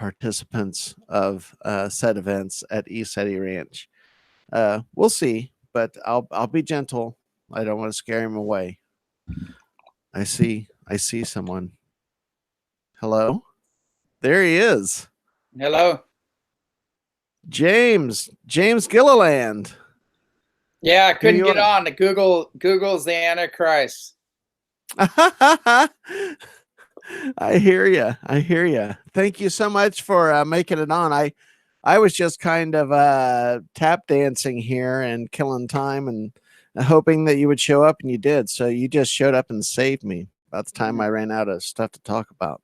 participants of said events at ECETI Ranch. We'll see, but I'll be gentle. I don't want to scare him away. I see someone. Hello? There he is. Hello. James Gilliland. Yeah, I couldn't get on. Google's the Antichrist. I hear you. Thank you so much for making it on. I was just kind of tap dancing here and killing time and hoping that you would show up, and you did. So you just showed up and saved me about the time I ran out of stuff to talk about.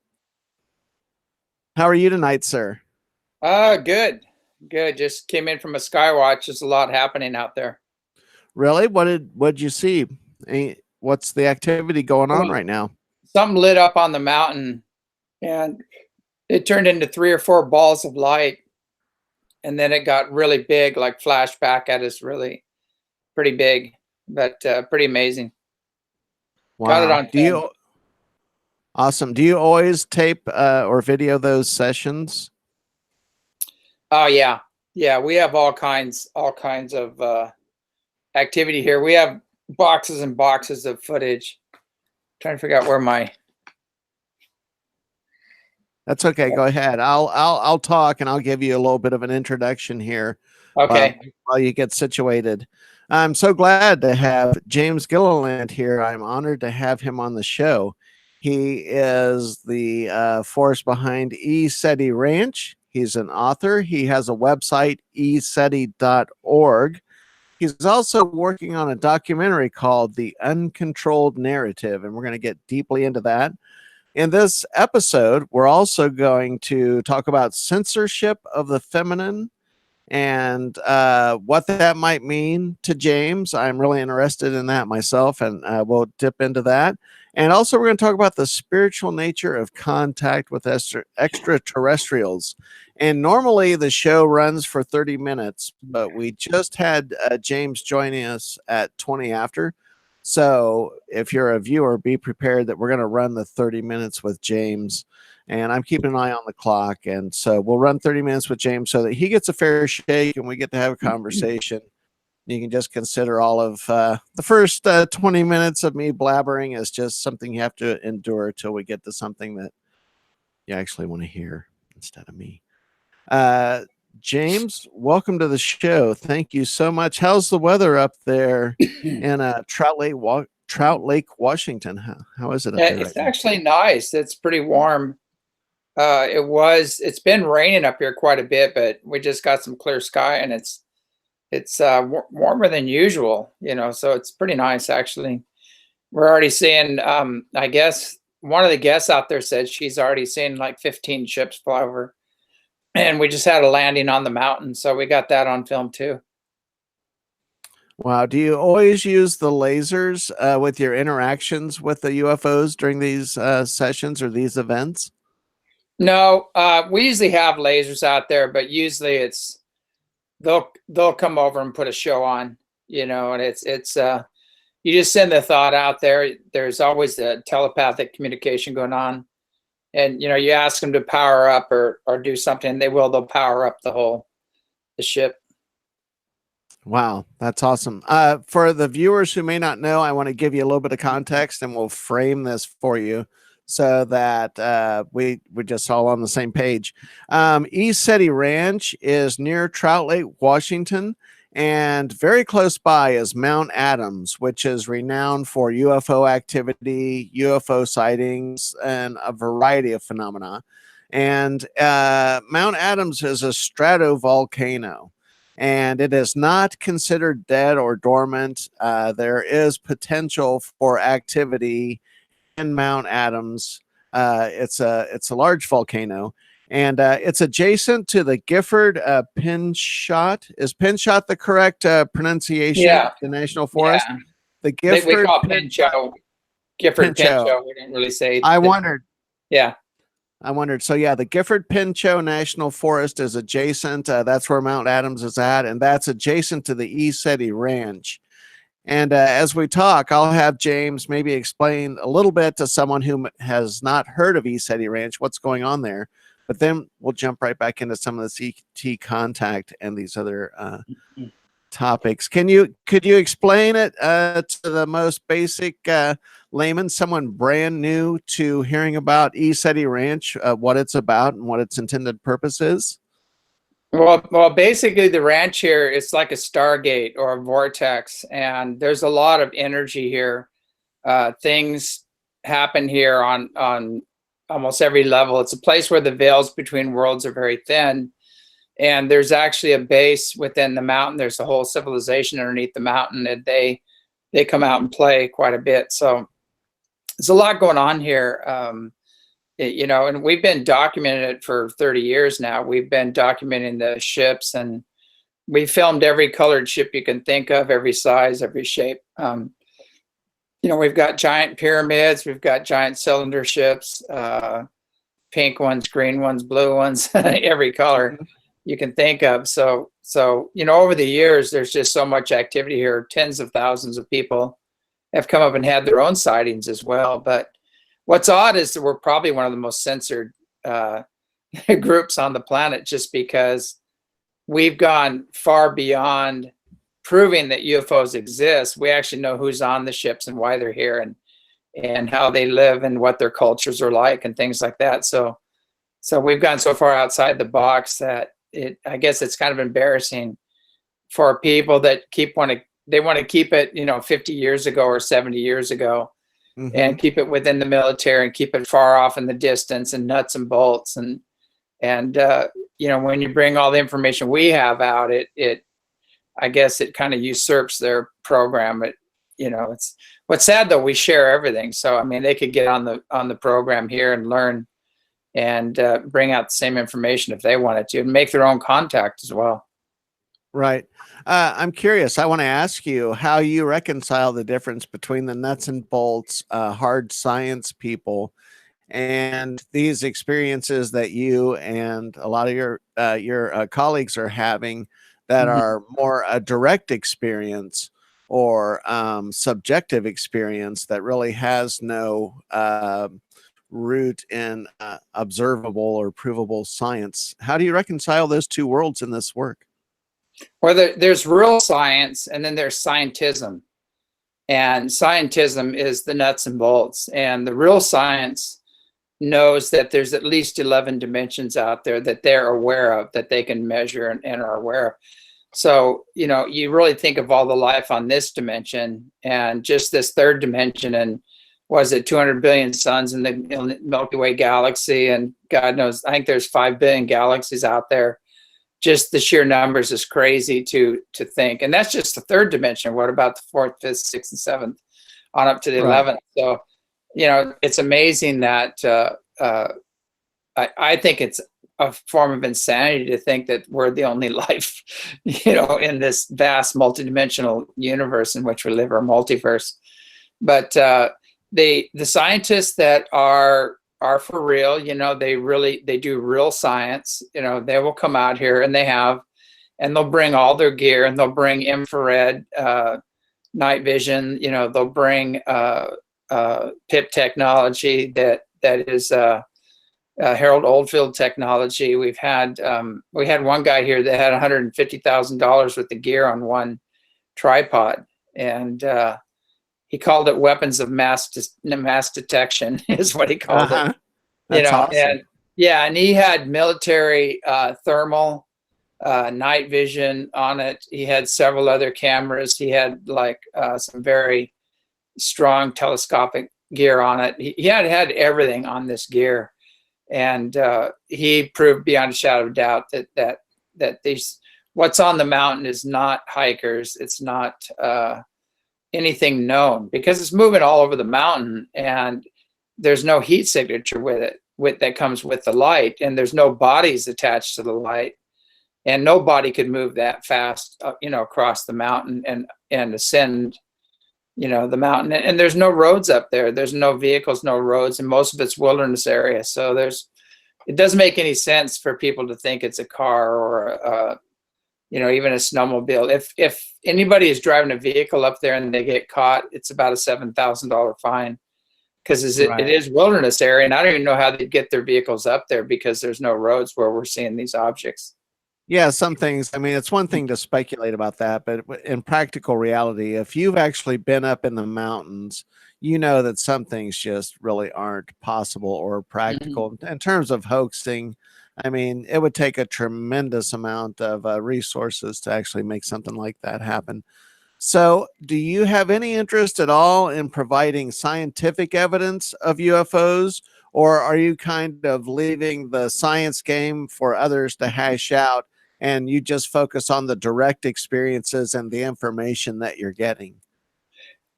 How are you tonight, sir? Good. Just came in from a skywatch. There's a lot happening out there. Really? What'd you see? What's the activity going on right now? Something lit up on the mountain, and it turned into 3 or 4 balls of light, and then it got really big, like flashed back at us, really pretty big, but pretty amazing. Wow. Got it on film. Awesome. Do you always tape or video those sessions? Oh yeah. We have all kinds of activity here. We have boxes and boxes of footage. I'm trying to figure out where my. That's okay. Go ahead. I'll talk, and I'll give you a little bit of an introduction here. Okay. While you get situated. I'm so glad to have James Gilliland here. I'm honored to have him on the show. He is the force behind ECETI Ranch. He's an author. He has a website, ECETI.org. He's also working on a documentary called The Uncontrolled Narrative, and we're going to get deeply into that. In this episode, we're also going to talk about censorship of the feminine and what that might mean to James. I'm really interested in that myself, and we'll dip into that. And also, we're going to talk about the spiritual nature of contact with extraterrestrials. And normally the show runs for 30 minutes, but we just had James joining us at 20 after. So if you're a viewer, be prepared that we're going to run the 30 minutes with James. And I'm keeping an eye on the clock. And so we'll run 30 minutes with James so that he gets a fair shake and we get to have a conversation. You can just consider all of the first 20 minutes of me blabbering as just something you have to endure till we get to something that you actually want to hear instead of me. James, welcome to the show. Thank you so much. How's the weather up there in Trout Lake, Washington? How is it up there? It's actually nice. It's pretty warm. It's been raining up here quite a bit, but we just got some clear sky, and it's warmer than usual, so it's pretty nice, actually. We're already seeing, I guess one of the guests out there said she's already seen like 15 ships fly over, and we just had a landing on the mountain, so we got that on film too. Wow. Do you always use the lasers with your interactions with the UFOs during these sessions or these events? No, we usually have lasers out there, but usually it's they'll come over and put a show on, and it's you just send the thought out there. There's always the telepathic communication going on, and you ask them to power up or do something, they'll power up the ship. Wow, that's awesome. For the viewers who may not know, I want to give you a little bit of context, and we'll frame this for you so that we're just all on the same page. ECETI Ranch is near Trout Lake, Washington, and very close by is Mount Adams, which is renowned for UFO activity, UFO sightings, and a variety of phenomena. And Mount Adams is a stratovolcano, and it is not considered dead or dormant. There is potential for activity in Mount Adams. It's a large volcano, and it's adjacent to the Gifford Pinchot. Is Pinchot the correct pronunciation? Yeah. The national forest. Yeah. The Gifford. We call it Pinchot. Gifford Pinchot. We didn't really say. I wondered. Yeah. I wondered. So yeah, the Gifford Pinchot National Forest is adjacent. That's where Mount Adams is at, and that's adjacent to the ECETI Ranch. And as we talk, I'll have James maybe explain a little bit to someone who has not heard of ECETI Ranch what's going on there. but then we'll jump right back into some of the CT contact and these other topics. Could you explain it to the most basic layman, someone brand new to hearing about ECETI Ranch, what it's about and what its intended purpose is? Well, basically the ranch here, it's like a stargate or a vortex, and there's a lot of energy here. Things happen here on almost every level. It's a place where the veils between worlds are very thin, and there's actually a base within the mountain. There's a whole civilization underneath the mountain, and they come out and play quite a bit. So there's a lot going on here. You know, and we've been documenting it for 30 years now. We've been documenting the ships, and we filmed every colored ship you can think of, every size, every shape. You know, we've got giant pyramids, we've got giant cylinder ships, pink ones, green ones, blue ones, every color you can think of. So, you know, over the years, there's just so much activity here. Tens of thousands of people have come up and had their own sightings as well. But what's odd is that we're probably one of the most censored groups on the planet, just because we've gone far beyond proving that UFOs exist. We actually know who's on the ships and why they're here, and how they live and what their cultures are like and things like that. So we've gone so far outside the box that I guess it's kind of embarrassing for people that they want to keep it, you know, 50 years ago or 70 years ago. And keep it within the military and keep it far off in the distance and nuts and bolts. And you know, when you bring all the information we have out, I guess it kind of usurps their program. You know, it's what's sad though, we share everything. So, I mean, they could get on the program here and learn and bring out the same information if they wanted to, and make their own contact as well. Right. I'm curious. I want to ask you how you reconcile the difference between the nuts and bolts, hard science people and these experiences that you and a lot of your colleagues are having that are more a direct experience or subjective experience that really has no root in observable or provable science. How do you reconcile those two worlds in this work? Well, there's real science, and then there's scientism. And scientism is the nuts and bolts. And the real science knows that there's at least 11 dimensions out there that they're aware of, that they can measure and are aware of. So, you know, you really think of all the life on this dimension and just this third dimension, and was it 200 billion suns in the Milky Way galaxy? And God knows, I think there's 5 billion galaxies out there. Just the sheer numbers is crazy to think. And that's just the third dimension. What about the fourth, fifth, sixth, and seventh on up to the 11th? So, you know, it's amazing that I think it's a form of insanity to think that we're the only life, you know, in this vast multidimensional universe in which we live, or multiverse. But the scientists that are for real, you know, they do real science. You know, they will come out here, and they'll bring all their gear, and they'll bring infrared night vision. You know, they'll bring PIP technology that is Harold Oldfield technology. We had one guy here that had $150,000 worth of gear on one tripod, and he called it weapons of mass detection is what he called it. That's you know, awesome. and he had military thermal night vision on it. He had several other cameras. He had like some very strong telescopic gear on it. He had everything on this gear, and he proved beyond a shadow of doubt that these what's on the mountain is not hikers. It's not anything known, because it's moving all over the mountain, and there's no heat signature that comes with the light, and there's no bodies attached to the light, and nobody could move that fast, you know, across the mountain and ascend, you know, the mountain. And there's no roads up there. There's no vehicles, no roads, and most of it's wilderness area. So it doesn't make any sense for people to think it's a car or you know, even a snowmobile. If anybody is driving a vehicle up there and they get caught, it's about a $7,000 fine because it Right. is wilderness area, and I don't even know how they get their vehicles up there because there's no roads where we're seeing these objects. Yeah, some things, I mean, it's one thing to speculate about that, but in practical reality, if you've actually been up in the mountains, you know that some things just really aren't possible or Mhm. practical in terms of hoaxing. I mean, it would take a tremendous amount of resources to actually make something like that happen. So, do you have any interest at all in providing scientific evidence of UFOs, or are you kind of leaving the science game for others to hash out and you just focus on the direct experiences and the information that you're getting?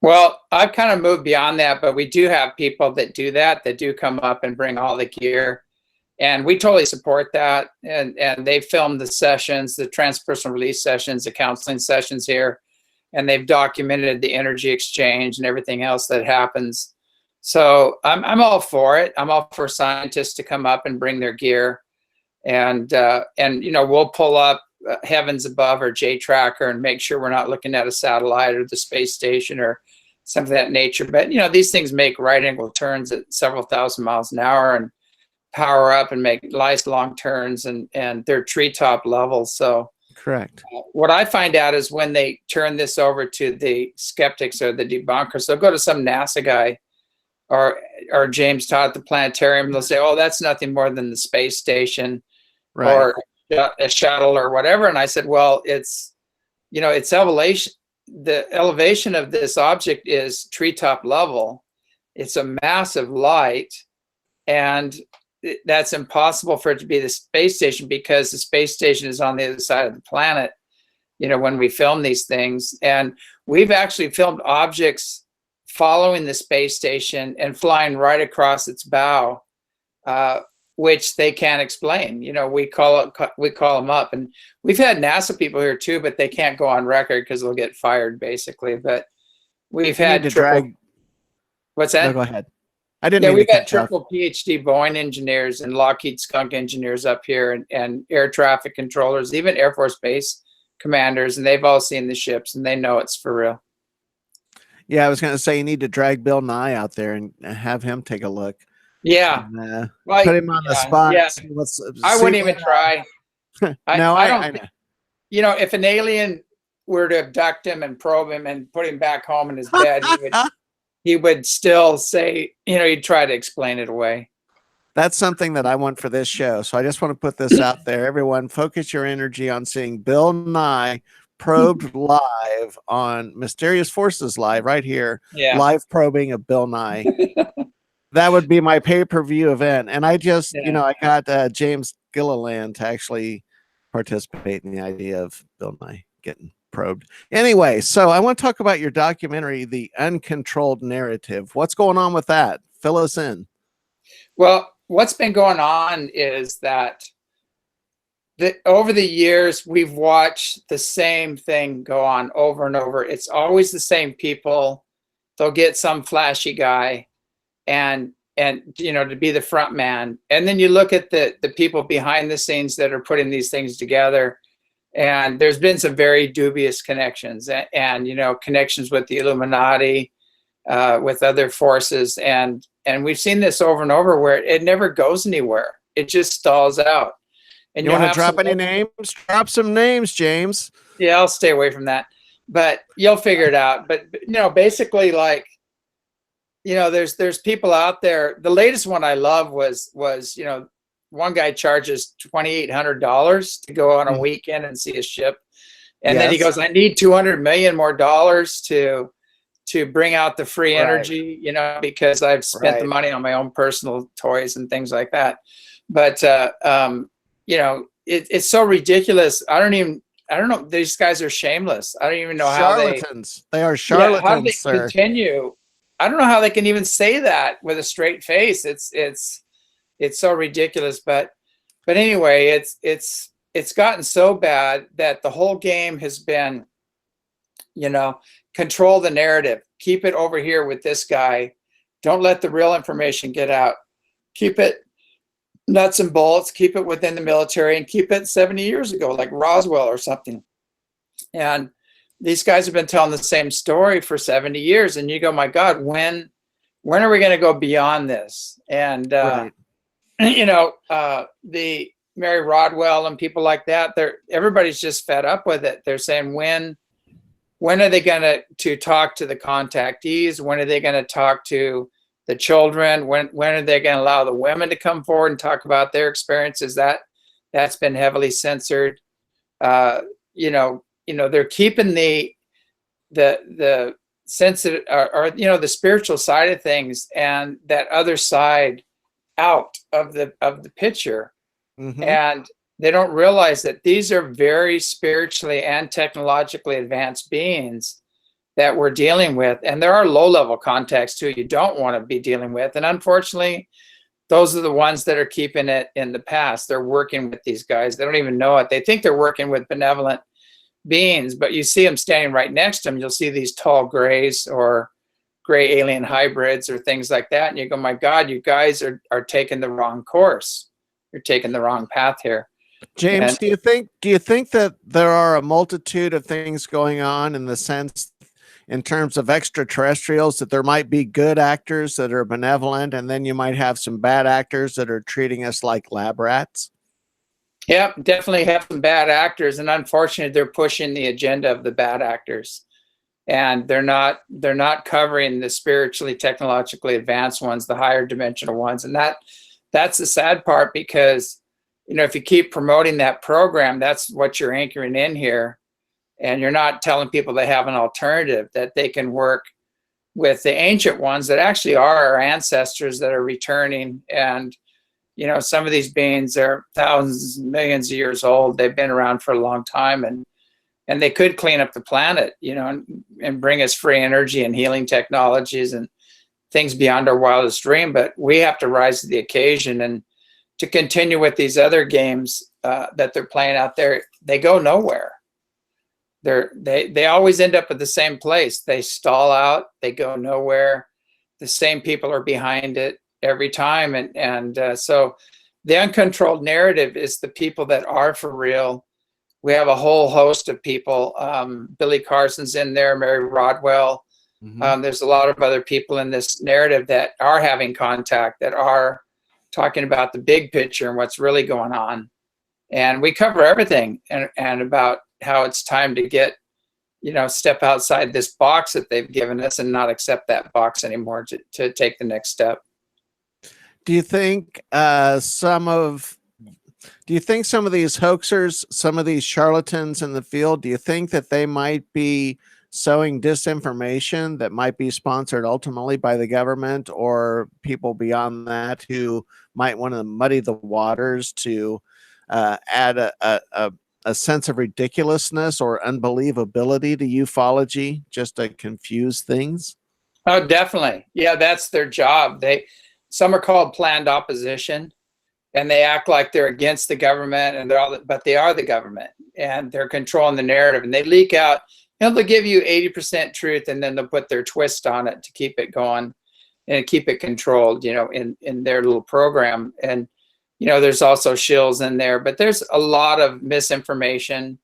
Well, I've kind of moved beyond that, but we do have people that do that, that do come up and bring all the gear. And we totally support that. And they filmed the sessions, the transpersonal release sessions, the counseling sessions here, and they've documented the energy exchange and everything else that happens. So I'm all for it. I'm all for scientists to come up and bring their gear, and you know, we'll pull up Heavens Above or J Tracker and make sure we're not looking at a satellite or the space station or something of that nature. But you know, these things make right angle turns at several thousand miles an hour and power up and make nice long turns, and they're treetop levels. So Correct. what I find out is when they turn this over to the skeptics or the debunkers, they'll go to some NASA guy or James Todd at the planetarium. They'll say, "Oh, that's nothing more than the space station Right. or a shuttle or whatever." And I said, "Well, it's, you know, it's elevation. The elevation of this object is treetop level. It's a massive light, and that's impossible for it to be the space station because the space station is on the other side of the planet, you know, when we film these things. And we've actually filmed objects following the space station and flying right across its bow, which they can't explain. You know, we call them up, and we've had NASA people here too, but they can't go on record because they'll get fired basically. But we've You need had to triple, drag. what's No, that? go ahead. I didn't Yeah, mean to we've had cut you off. triple PhD Boeing engineers and Lockheed Skunk engineers up here, and air traffic controllers, even Air Force Base commanders, and they've all seen the ships and they know it's for real. Yeah, I was going to say you need to drag Bill Nye out there and have him take a look. Yeah, And, like put him on the yeah, spot. yeah. See what's, I see wouldn't even what, try. no, I I don't know. you know, if an alien were to abduct him and probe him and put him back home in his bed, he would still say, you know, he'd try to explain it away. That's something that I want for this show. So I just want to put this out there. Everyone, focus your energy on seeing Bill Nye probed live on Mysterious Forces Live right here. Yeah. Live probing of Bill Nye. That would be my pay-per-view event. And I just, Yeah. you know, I got James Gilliland to actually participate in the idea of Bill Nye getting probed. Anyway, so I want to talk about your documentary, The Uncontrolled Narrative. What's going on with that? Fill us in. Well, what's been going on is that over the years, we've watched the same thing go on over and over. It's always the same people. They'll get some flashy guy and you know, to be the front man. And then you look at the people behind the scenes that are putting these things together. And there's been some very dubious connections and you know, connections with the Illuminati, with other forces. And we've seen this over and over where it never goes anywhere. It just stalls out. And you want to drop any names? Drop some names, James. Yeah, I'll stay away from that. But you'll figure it out. But you know, basically, like, you know, there's people out there. The latest one I love was you know, one guy charges $2,800 to go on a weekend and see a ship, and then he goes, "I need $200 million more to bring out the free energy, you know, because I've spent the money on my own personal toys and things like that." But you know, it's so ridiculous. I don't know. These guys are shameless. I don't even know charlatans. How they are charlatans. Yeah, how do they sir. continue? I don't know how they can even say that with a straight face. It's so ridiculous. But anyway, it's gotten so bad that the whole game has been, you know, control the narrative. Keep it over here with this guy. Don't let the real information get out. Keep it nuts and bolts, keep it within the military, and keep it 70 years ago, like Roswell or something. And these guys have been telling the same story for 70 years. And you go, my God, when when are we going to go beyond this? And Right. you know, the Mary Rodwell and people like that, everybody's just fed up with it. They're saying, when are they going to talk to the contactees? When are they going to talk to the children? When are they going to allow the women to come forward and talk about their experiences? That's been heavily censored. You know, they're keeping the sensitive, or you know, the spiritual side of things and that other side out of the picture. Mm-hmm. And they don't realize that these are very spiritually and technologically advanced beings that we're dealing with. And there are low-level contacts too you don't want to be dealing with. And unfortunately, those are the ones that are keeping it in the past. They're working with these guys. They don't even know it. They think they're working with benevolent beings, but you see them standing right next to them. You'll see these tall grays or gray alien hybrids or things like that. And you go, my God, you guys are taking the wrong course. You're taking the wrong path here. James, And do you think that there are a multitude of things going on in the sense, in terms of extraterrestrials, that there might be good actors that are benevolent, and then you might have some bad actors that are treating us like lab rats? yeah, definitely have some bad actors, and unfortunately, they're pushing the agenda of the bad actors, and they're not covering the spiritually, technologically advanced ones, the higher dimensional ones, and that's the sad part, because you know, if you keep promoting that program, that's what you're anchoring in here, and you're not telling people they have an alternative, that they can work with the ancient ones that actually are our ancestors that are returning. And you know, some of these beings are thousands, millions of years old. They've been around for a long time, and they could clean up the planet, you know, and bring us free energy and healing technologies and things beyond our wildest dream. But we have to rise to the occasion, and to continue with these other games that they're playing out there, they go nowhere. They always end up at the same place. They stall out. They go nowhere. The same people are behind it every time. And so the uncontrolled narrative is the people that are for real. We have a whole host of people. Billy Carson's in there, Mary Rodwell. Mm-hmm. There's a lot of other people in this narrative that are having contact, that are talking about the big picture and what's really going on. And we cover everything, and about how it's time to get, you know, step outside this box that they've given us and not accept that box anymore, to take the next step. Do you think some of these hoaxers, some of these charlatans in the field, do you think that they might be sowing disinformation that might be sponsored ultimately by the government or people beyond that who might want to muddy the waters to add a sense of ridiculousness or unbelievability to ufology, just to confuse things? Oh, definitely. Yeah, that's their job. Some are called planned opposition, and they act like they're against the government, and but they are the government, and they're controlling the narrative, and they leak out. You know, they'll give you 80% truth, and then they'll put their twist on it to keep it going and keep it controlled, you know, in their little program. And you know, there's also shills in there, but there's a lot of misinformation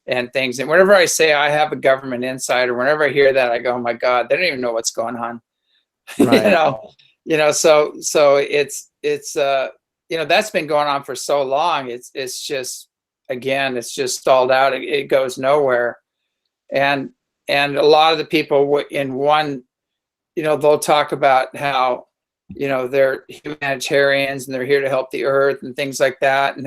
and things. And whenever I say I have a government insider, whenever I hear that, I go, oh my God, they don't even know what's going on. Right. So it's you know, that's been going on for so long. It's just, again, it's just stalled out. It goes nowhere. And a lot of the people in one, you know, they'll talk about how, you know, they're humanitarians and they're here to help the earth and things like that. And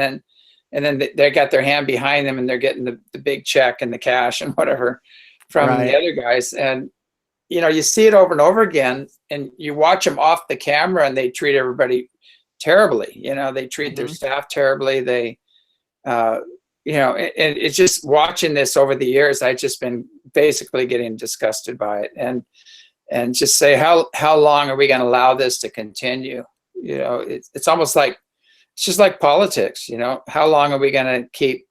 then they got their hand behind them and they're getting the big check and the cash and whatever from Right. the other guys. And, you know, you see it over and over again, and you watch them off the camera and they treat everybody terribly. You know, they treat their staff terribly. They, you know, and it's just watching this over the years, I've just been basically getting disgusted by it. And just say, how long are we going to allow this to continue? You know, it's almost like, it's just like politics, you know, how long are we going to keep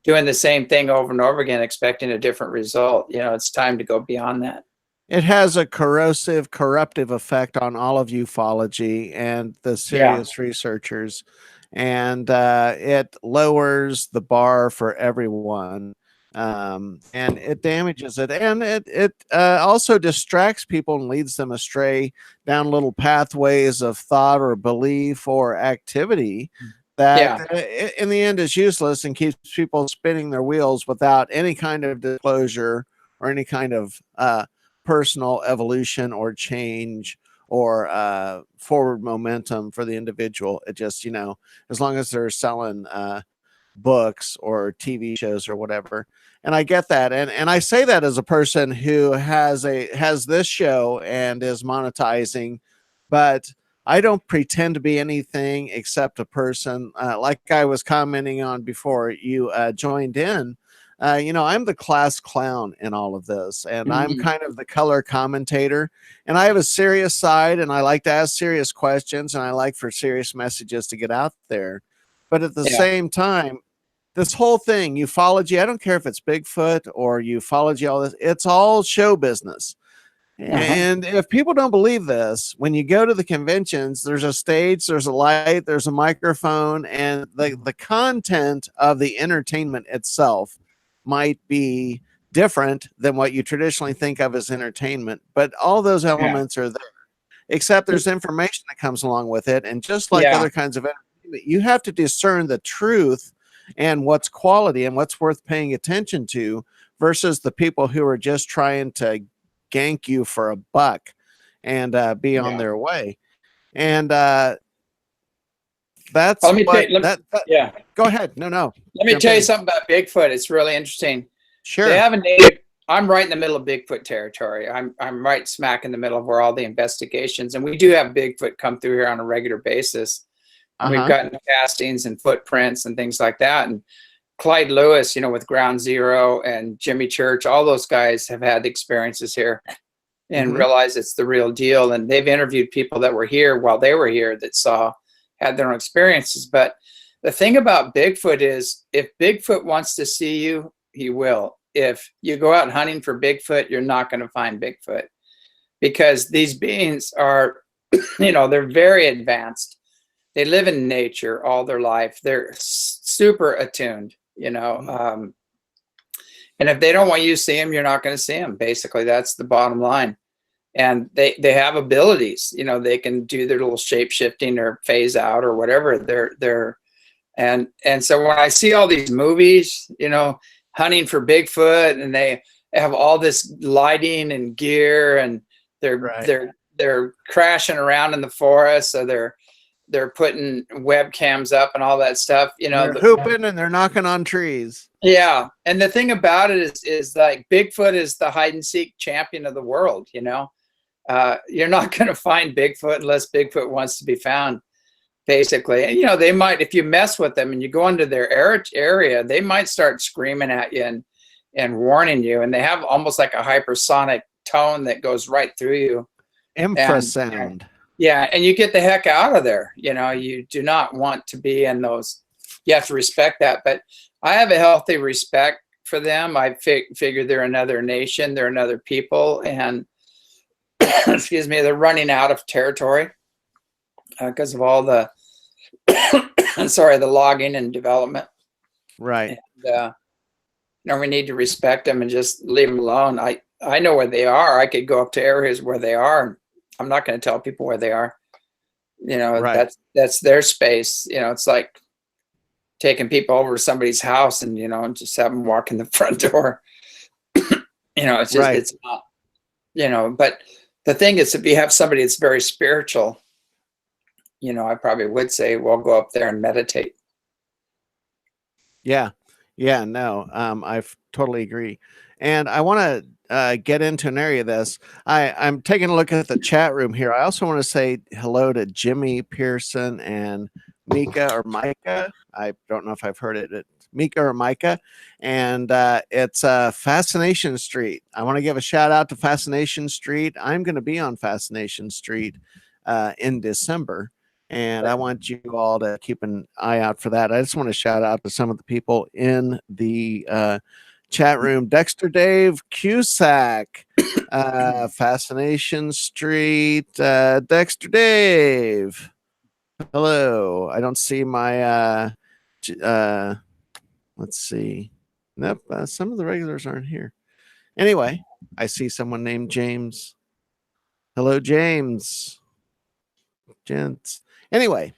doing the same thing over and over again, expecting a different result? You know, it's time to go beyond that. It has a corrosive, corruptive effect on all of ufology and the serious researchers, and it lowers the bar for everyone. and it damages it, and it also distracts people and leads them astray down little pathways of thought or belief or activity that Yeah. in the end is useless and keeps people spinning their wheels without any kind of disclosure or any kind of personal evolution or change or forward momentum for the individual. It just, as long as they're selling books or TV shows or whatever. And I get that. And I say that as a person who has this show and is monetizing, but I don't pretend to be anything except a person. Like I was commenting on before you joined in. I'm the class clown in all of this, and I'm Mhm. kind of the color commentator. And I have a serious side, and I like to ask serious questions, and I like for serious messages to get out there. But at the Yeah. same time, this whole thing, ufology, I don't care if it's Bigfoot or ufology, all this, it's all show business. Uh-huh. And if people don't believe this, when you go to the conventions, there's a stage, there's a light, there's a microphone, and the content of the entertainment itself might be different than what you traditionally think of as entertainment. But all those Yeah. elements are there, except there's information that comes along with it. And just like Yeah. other kinds of entertainment, you have to discern the truth and what's quality and what's worth paying attention to versus the people who are just trying to gank you for a buck and be on Yeah. their way. And that's Well, let me what take, let, that yeah. go ahead. No, Let me jump tell you in. something about Bigfoot. It's really interesting. They Sure. have a native. I'm right in the middle of Bigfoot territory. I'm right smack in the middle of where all the investigations, and we do have Bigfoot come through here on a regular basis. And we've Uh-huh. gotten castings and footprints and things like that. And Clyde Lewis, with Ground Zero and Jimmy Church, all those guys have had experiences here and Mm-hmm. realize it's the real deal. And they've interviewed people that were here while they were here that had their own experiences. But the thing about Bigfoot is if Bigfoot wants to see you, he will. If you go out hunting for Bigfoot, you're not going to find Bigfoot because these beings are, they're very advanced. They live in nature all their life. They're super attuned, and if they don't want you to see them, you're not going to see them. Basically, that's the bottom line. And they have abilities, they can do their little shape shifting or phase out or whatever. And so when I see all these movies, hunting for Bigfoot, and they have all this lighting and gear, and they're Right. they're they're crashing around in the forest, so they're putting webcams up and all that stuff, They're hooping and they're knocking on trees. yeah. And the thing about it is like Bigfoot is the hide and seek champion of the world. You're not going to find Bigfoot unless Bigfoot wants to be found, basically. And they might, if you mess with them and you go into their area, they might start screaming at you and warning you. And they have almost like a hypersonic tone that goes right through you. Infrasound. Yeah, and you get the heck out of there. You do not want to be in those. You have to respect that. But I have a healthy respect for them. I figure they're another nation, they're another people, and excuse me, they're running out of territory because of all the the logging and development. Right. And, we need to respect them and just leave them alone. I know where they are. I could go up to areas where they are. I'm not going to tell people where they are. Right. That's their space. It's like taking people over to somebody's house and just have them walk in the front door. It's just Right. it's not. But the thing is, if you have somebody that's very spiritual, I probably would say, well, go up there and meditate. Yeah. Yeah. No, I totally agree. And I want to get into an area of this. I'm taking a look at the chat room here. I also want to say hello to Jimmy Pearson and Mika or Micah. I don't know if I've heard it. Mika or Micah. And it's Fascination Street. I want to give a shout out to Fascination Street. I'm going to be on Fascination Street in December. And I want you all to keep an eye out for that. I just want to shout out to some of the people in the chat room. Dexter Dave Cusack, Fascination Street, Dexter Dave. Hello. I don't see my let's see. Nope, some of the regulars aren't here. Anyway, I see someone named James. Hello, James. Gents. Anyway,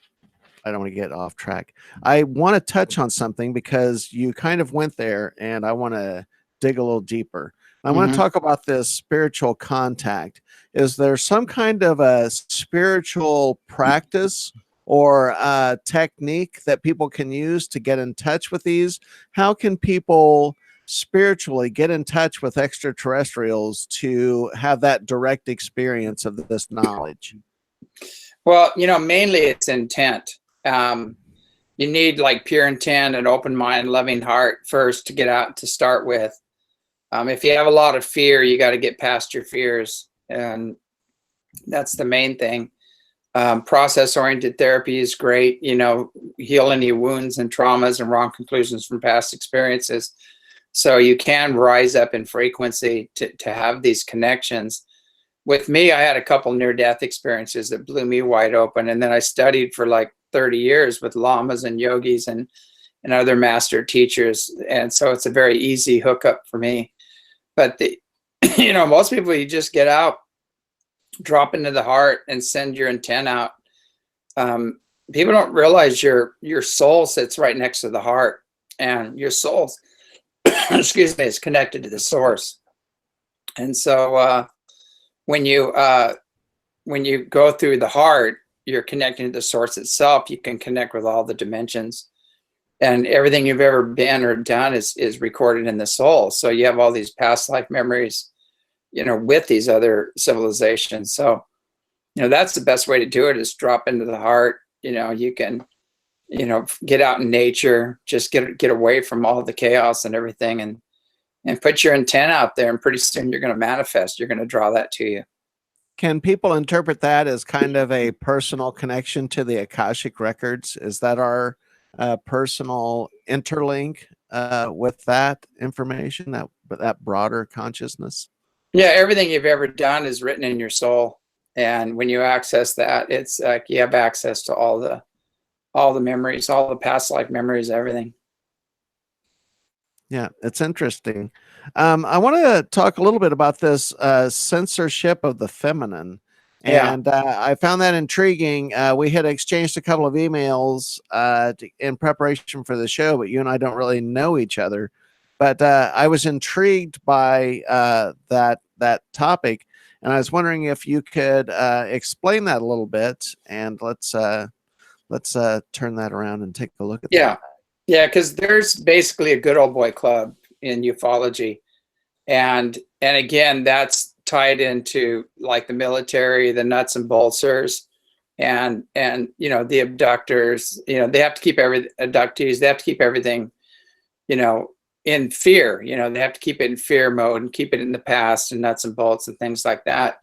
I don't want to get off track. I want to touch on something because you kind of went there, and I want to dig a little deeper. I want to talk about this spiritual contact. Is there some kind of a spiritual practice or a technique that people can use to get in touch with these? How can people spiritually get in touch with extraterrestrials to have that direct experience of this knowledge? Well, mainly it's intent. You need like pure intent, an open mind, loving heart first to get out to start with. If you have a lot of fear, you got to get past your fears, and that's the main thing. Process-oriented therapy is great, heal any wounds and traumas and wrong conclusions from past experiences. So you can rise up in frequency to have these connections. With me, I had a couple near-death experiences that blew me wide open, and then I studied for like 30 years with lamas and yogis and other master teachers, and so it's a very easy hookup for me. But most people, you just get out, drop into the heart, and send your intent out. People don't realize your soul sits right next to the heart, and your soul, excuse me, is connected to the source. And so when you go through the heart, you're connecting to the source itself. You can connect with all the dimensions, and everything you've ever been or done is recorded in the soul. So you have all these past life memories, with these other civilizations. So, that's the best way to do it, is drop into the heart. You can, get out in nature, just get away from all the chaos and everything, and put your intent out there, and pretty soon you're going to manifest. You're going to draw that to you. Can people interpret that as kind of a personal connection to the Akashic records? Is that our personal interlink with that information, that broader consciousness? Yeah, everything you've ever done is written in your soul, and when you access that, it's like you have access to all the memories, all the past life memories, everything. Yeah, it's interesting. I want to talk a little bit about this censorship of the feminine. And I found that intriguing. We had exchanged a couple of emails in preparation for the show, but you and I don't really know each other. But I was intrigued by that topic, and I was wondering if you could explain that a little bit. And let's turn that around and take a look at that. Yeah, because there's basically a good old boy club in ufology, and again, that's tied into like the military, the nuts and boltsers, and the abductors. They have to keep abductees. They have to keep everything, in fear. They have to keep it in fear mode and keep it in the past and nuts and bolts and things like that.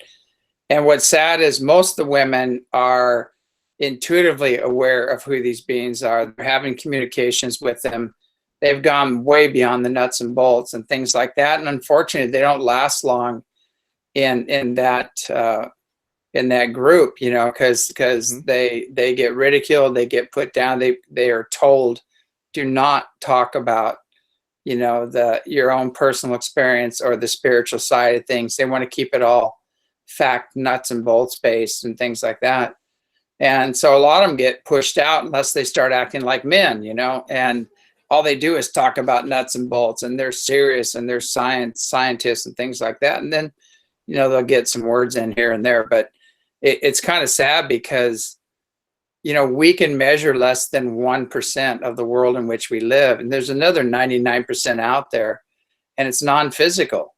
And what's sad is most of the women are intuitively aware of who these beings are. They're having communications with them. They've gone way beyond the nuts and bolts and things like that. And unfortunately, they don't last long in that group, because they get ridiculed, they get put down. They are told, do not talk about your own personal experience or the spiritual side of things. They want to keep it all fact, nuts and bolts based and things like that. And so a lot of them get pushed out unless they start acting like men, and all they do is talk about nuts and bolts, and they're serious, and they're scientists and things like that. And then, they'll get some words in here and there, but it's kind of sad because, we can measure less than 1% of the world in which we live. And there's another 99% out there, and it's non-physical.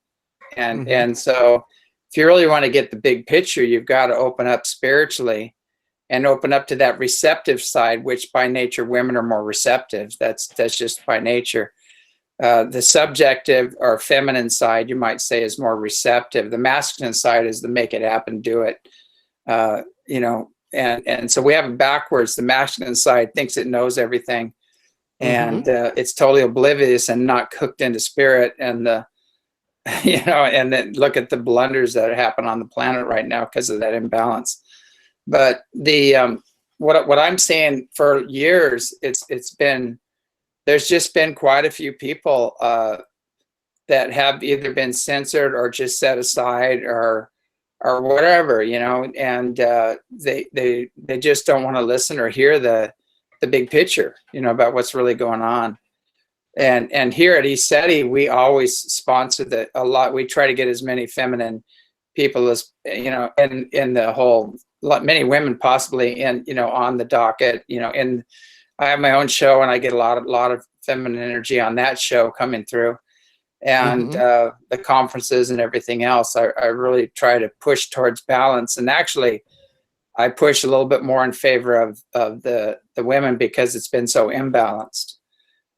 And so if you really want to get the big picture, you've got to open up spiritually and open up to that receptive side, which by nature, women are more receptive. That's just by nature. The subjective or feminine side, you might say, is more receptive. The masculine side is the make it happen, do it. And so we have it backwards. The masculine side thinks it knows everything, and it's totally oblivious and not cooked into spirit. And and then look at the blunders that happen on the planet right now because of that imbalance. But the what I'm saying, for years, it's been there's just been quite a few people that have either been censored or just set aside or whatever, you know, and they just don't want to listen or hear the big picture, you know, about what's really going on. And here at ECETI, we always sponsor a lot. We try to get as many feminine people as, you know, in the whole, many women possibly in, you know, on the docket, you know, and I have my own show and I get a lot of feminine energy on that show coming through. And the conferences and everything else, I really try to push towards balance. And actually, I push a little bit more in favor of the women because it's been so imbalanced,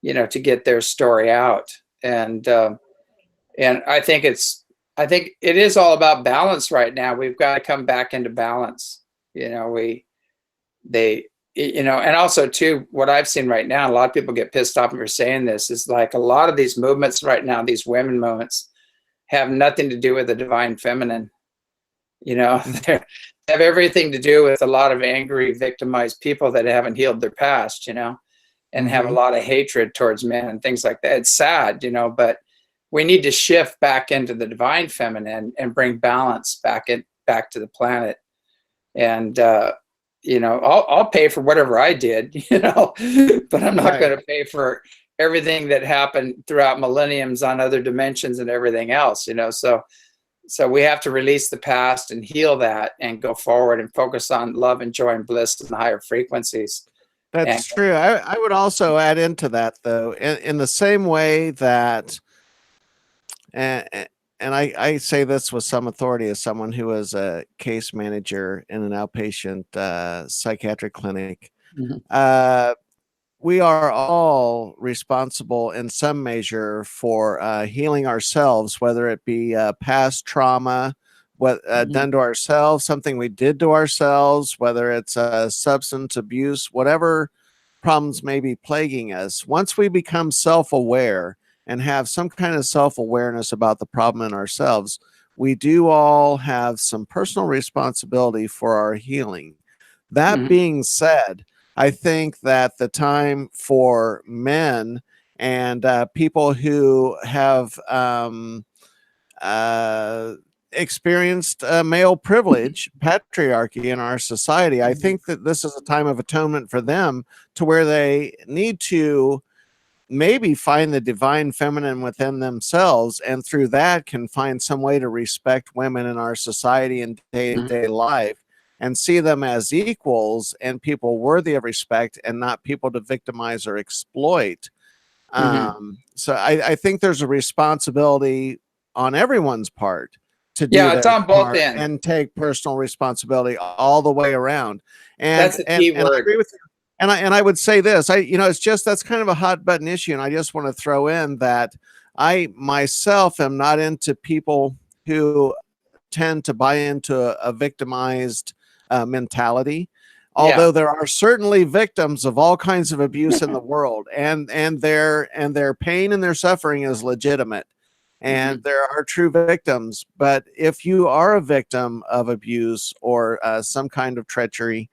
you know, to get their story out. And I think it is all about balance right now. We've got to come back into balance. You know, you know, and also too, what I've seen right now, a lot of people get pissed off for saying this, is like a lot of these movements right now, these women movements, have nothing to do with the divine feminine. You know, they have everything to do with a lot of angry, victimized people that haven't healed their past, you know, and have a lot of hatred towards men and things like that. It's sad, you know, but we need to shift back into the divine feminine and bring balance back to the planet. And you know, I'll pay for whatever I did, you know, but I'm not going to pay for everything that happened throughout millenniums on other dimensions and everything else, you know. So we have to release the past and heal that and go forward and focus on love and joy and bliss and the higher frequencies. That's true. I would also add into that, though, in the same way that, and I say this with some authority as someone who was a case manager in an outpatient psychiatric clinic. We are all responsible in some measure for healing ourselves, whether it be past trauma, done to ourselves, something we did to ourselves, whether it's substance abuse, whatever problems may be plaguing us. Once we become self-aware and have some kind of self-awareness about the problem in ourselves, we do all have some personal responsibility for our healing. That being said, I think that the time for men and people who have experienced male privilege, patriarchy in our society, I think that this is a time of atonement for them, to where they need to maybe find the divine feminine within themselves, and through that can find some way to respect women in our society and day-to-day life, and see them as equals and people worthy of respect, and not people to victimize or exploit. So I think there's a responsibility on everyone's part to do it's on both ends and take personal responsibility all the way around. And that's the key word. I agree with you. And I would say this, it's just, that's kind of a hot button issue. And I just want to throw in that I myself am not into people who tend to buy into a victimized mentality. Although there are certainly victims of all kinds of abuse in the world, and their pain and their suffering is legitimate. And there are true victims. But if you are a victim of abuse or some kind of treachery,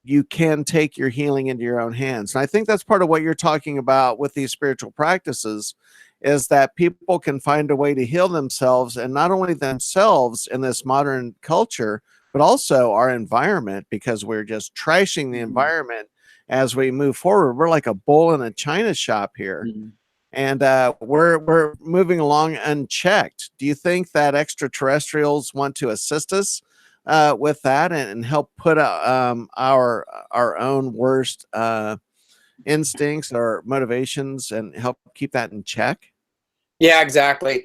you can take your healing into your own hands. And I think that's part of what you're talking about with these spiritual practices, is that people can find a way to heal themselves, and not only themselves in this modern culture, but also our environment, because we're just trashing the environment as we move forward. We're like a bull in a china shop here. And we're moving along unchecked. Do you think that extraterrestrials want to assist us with that and help put our own worst instincts or motivations and help keep that in check? Yeah, exactly.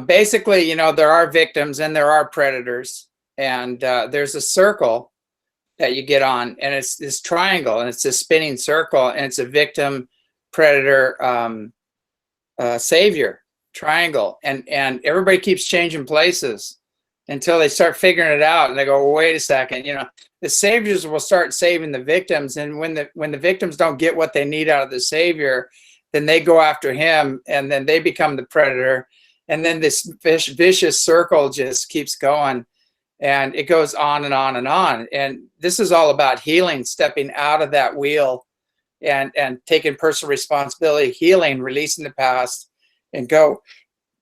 Basically, you know, there are victims and there are predators, and there's a circle that you get on, and it's this triangle, and it's a spinning circle, and it's a victim, predator, savior triangle, and everybody keeps changing places until they start figuring it out, and they go, well, wait a second, you know, the saviors will start saving the victims, and when the victims don't get what they need out of the savior, then they go after him, and then they become the predator, and then this vicious circle just keeps going, and it goes on and on and on. And this is all about healing, stepping out of that wheel and taking personal responsibility, healing, releasing the past, and go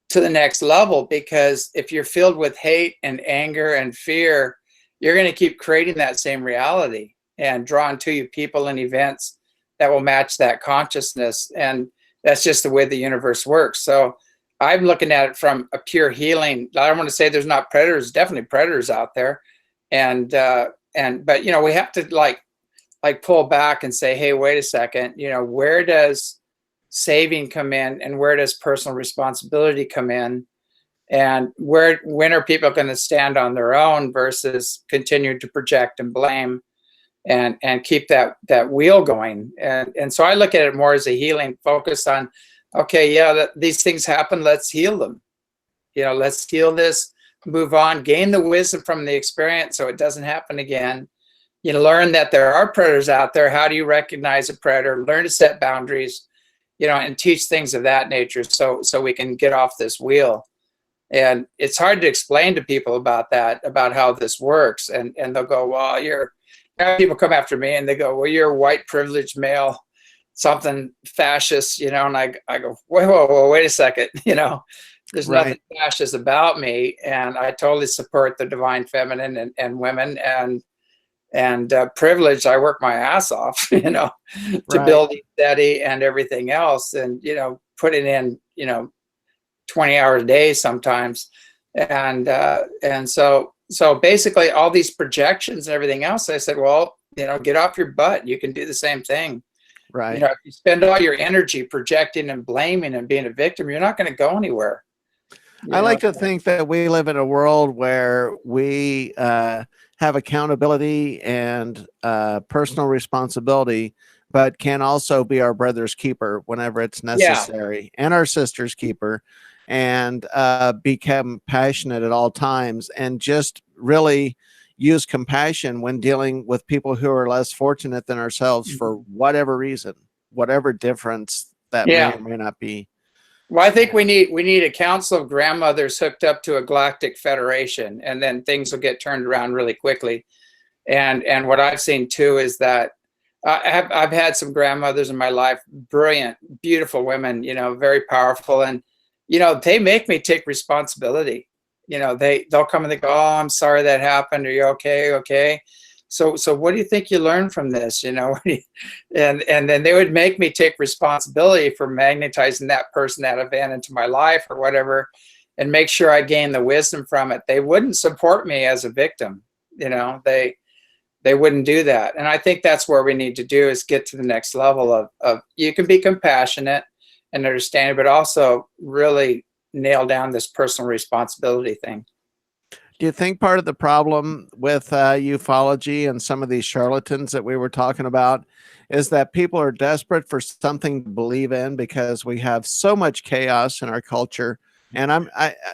to the next level. Because if you're filled with hate and anger and fear, you're going to keep creating that same reality and drawing to you people and events that will match that consciousness. And that's just the way the universe works. So I'm looking at it from a pure healing. I don't want to say there's not predators, definitely predators out there. But you know, we have to like pull back and say, hey, wait a second, you know, where does saving come in, and where does personal responsibility come in? And when are people going to stand on their own versus continue to project and blame and keep that wheel going? And so I look at it more as a healing focus on, okay, yeah, these things happen. Let's heal them. You know, let's heal this, move on, gain the wisdom from the experience so it doesn't happen again. You know, learn that there are predators out there. How do you recognize a predator? Learn to set boundaries, you know, and teach things of that nature so we can get off this wheel. And it's hard to explain to people about that, about how this works. And they'll go, well, people come after me and they go, well, you're a white privileged male, something fascist, you know, and I go, whoa, wait a second, you know, there's nothing fascist about me. And I totally support the divine feminine and women and privilege. I work my ass off, you know, to build ECETI and everything else. And, you know, putting in, you know, 20 hours a day sometimes. And so basically all these projections and everything else, I said, well, you know, get off your butt. You can do the same thing. Right. You know, if you spend all your energy projecting and blaming and being a victim, you're not going to go anywhere. I like to think that we live in a world where we have accountability and personal responsibility, but can also be our brother's keeper whenever it's necessary, and our sister's keeper, and become passionate at all times, and just really use compassion when dealing with people who are less fortunate than ourselves for whatever reason, whatever difference that may or may not be. Well, I think we need a council of grandmothers hooked up to a galactic federation, and then things will get turned around really quickly. And what I've seen too is that I've had some grandmothers in my life, brilliant, beautiful women, you know, very powerful, and you know, they make me take responsibility. You know, they'll come and they go, oh, I'm sorry that happened. Are you okay? Okay. So what do you think you learned from this? You know, and then they would make me take responsibility for magnetizing that person, that event into my life or whatever, and make sure I gain the wisdom from it. They wouldn't support me as a victim. You know, they wouldn't do that. And I think that's where we need to do, is get to the next level of you can be compassionate and understanding, but also really nail down this personal responsibility thing. Do you think part of the problem with ufology and some of these charlatans that we were talking about is that people are desperate for something to believe in because we have so much chaos in our culture? And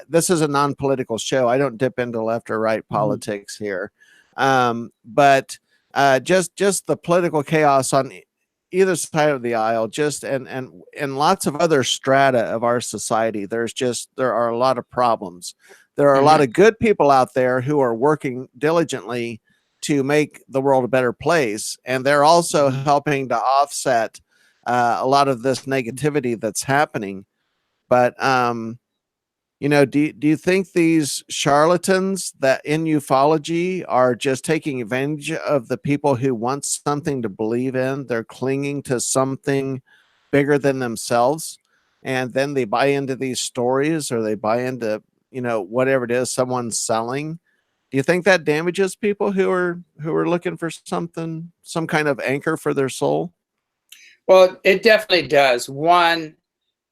this is a non-political show. I don't dip into left or right politics here. But just the political chaos on either side of the aisle, just and lots of other strata of our society. There are a lot of problems. There are a lot of good people out there who are working diligently to make the world a better place, and they're also helping to offset a lot of this negativity that's happening. But you know, do you think these charlatans that in ufology are just taking advantage of the people who want something to believe in? They're clinging to something bigger than themselves, and then they buy into these stories, or they buy into, you know, whatever it is someone's selling. Do you think that damages people who are looking for something, some kind of anchor for their soul? Well, it definitely does. One,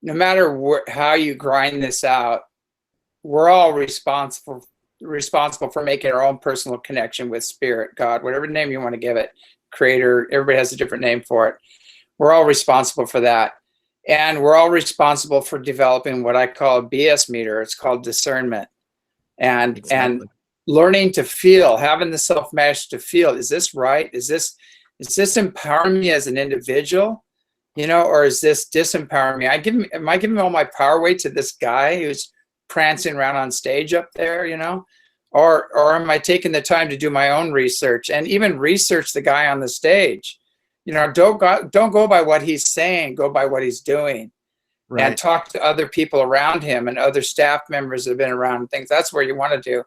no matter how you grind this out, we're all responsible for making our own personal connection with spirit, God, whatever name you want to give it, creator. Everybody has a different name for it. We're all responsible for that. And we're all responsible for developing what I call a BS meter. It's called discernment. And learning to feel, having the self-mastery to feel, is this right? Is this empowering me as an individual? You know, or is this disempowering me? Am I giving all my power away to this guy who's prancing around on stage up there, you know? Or am I taking the time to do my own research and even research the guy on the stage? You know, don't go by what he's saying, go by what he's doing. Right. And talk to other people around him and other staff members that have been around and things. That's where you want to do.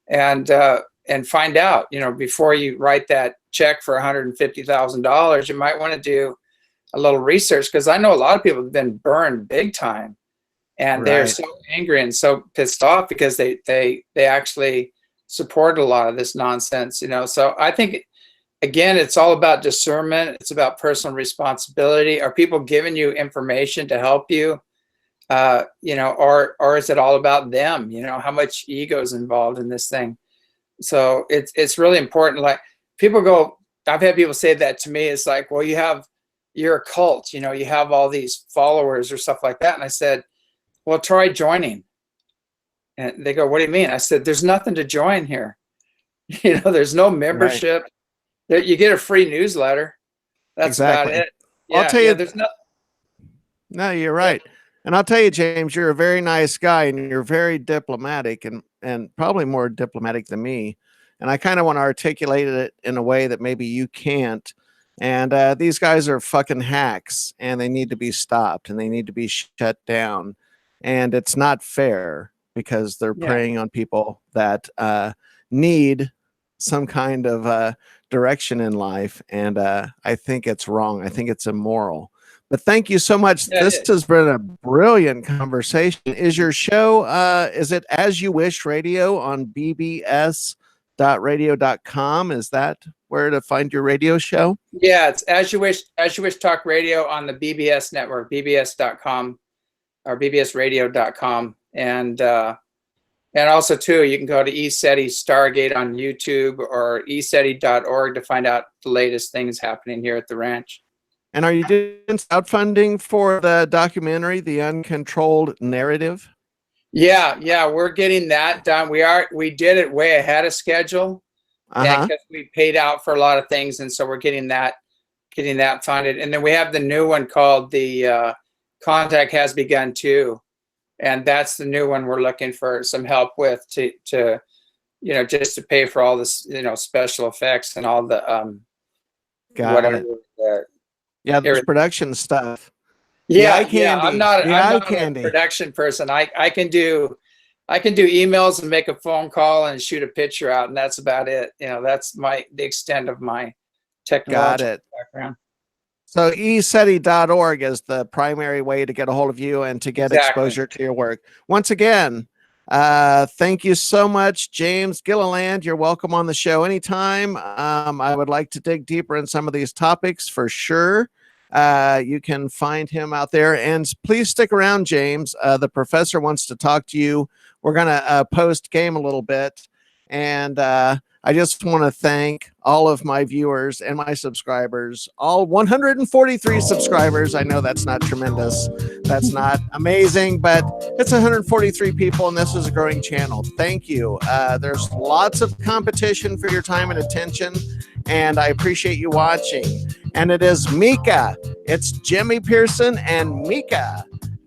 And find out, you know, before you write that check for $150,000, you might want to do a little research, because I know a lot of people have been burned big time, and they're so angry and so pissed off because they actually support a lot of this nonsense, you know. So I think, again, it's all about discernment. It's about personal responsibility. Are people giving you information to help you? You know, or is it all about them? You know, how much ego is involved in this thing? So it's really important. Like, people go, I've had people say that to me. It's like, well, you're a cult, you know, you have all these followers or stuff like that. And I said, well, try joining. And they go, what do you mean? I said, there's nothing to join here. You know, there's no membership. You get a free newsletter. That's about it. Yeah, I'll tell you, there's no, you're right. And I'll tell you, James, you're a very nice guy, and you're very diplomatic, and probably more diplomatic than me. And I kind of want to articulate it in a way that maybe you can't. And these guys are fucking hacks, and they need to be stopped, and they need to be shut down. And it's not fair, because they're preying on people that need some kind of direction in life. And I think it's wrong. I think it's immoral. But thank you so much. This has been a brilliant conversation. Is your show, is it As You Wish Radio on bbs.radio.com? Is that where to find your radio show? Yeah, it's As You Wish Talk Radio on the BBS network, bbs.com or bbsradio.com. And also, too, you can go to ECETI Stargate on YouTube or ECETI.org to find out the latest things happening here at the ranch. And are you doing crowdfunding for the documentary, The Uncontrolled Narrative? Yeah, we're getting that done. We did it way ahead of schedule, because we paid out for a lot of things, and so we're getting that funded. And then we have the new one called the Contact Has Begun Too, and that's the new one we're looking for some help with to you know, just to pay for all this, you know, special effects and all the whatever. There's production stuff. I'm not a production person. I can do emails and make a phone call and shoot a picture out, and that's about it. You know, that's the extent of my technology background. So ECETI.org is the primary way to get a hold of you and to get exposure to your work. Once again, thank you so much, James Gilliland. You're welcome on the show anytime. I would like to dig deeper in some of these topics for sure. You can find him out there, and please stick around, James. The professor wants to talk to you. We're going to post game a little bit, and I just want to thank all of my viewers and my subscribers, all 143 subscribers. I know that's not tremendous. That's not amazing, but it's 143 people, and this is a growing channel. Thank you. There's lots of competition for your time and attention, and I appreciate you watching. And it is Mika. It's Jimmy Pearson and Mika.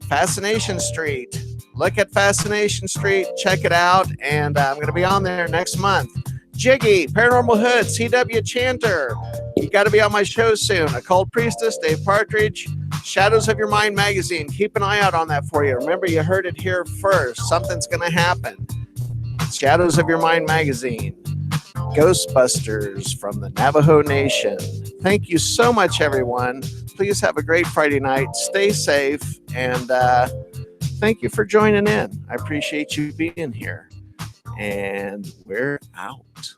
Fascination Street. Look at Fascination Street. Check it out. And I'm going to be on there next month. Jiggy, Paranormal Hood, CW Chanter. You got to be on my show soon. Occult Priestess, Dave Partridge, Shadows of Your Mind magazine. Keep an eye out on that for you. Remember, you heard it here first. Something's going to happen. Shadows of Your Mind magazine. Ghostbusters from the Navajo Nation. Thank you so much, everyone. Please have a great Friday night. Stay safe. And thank you for joining in. I appreciate you being here. And we're out.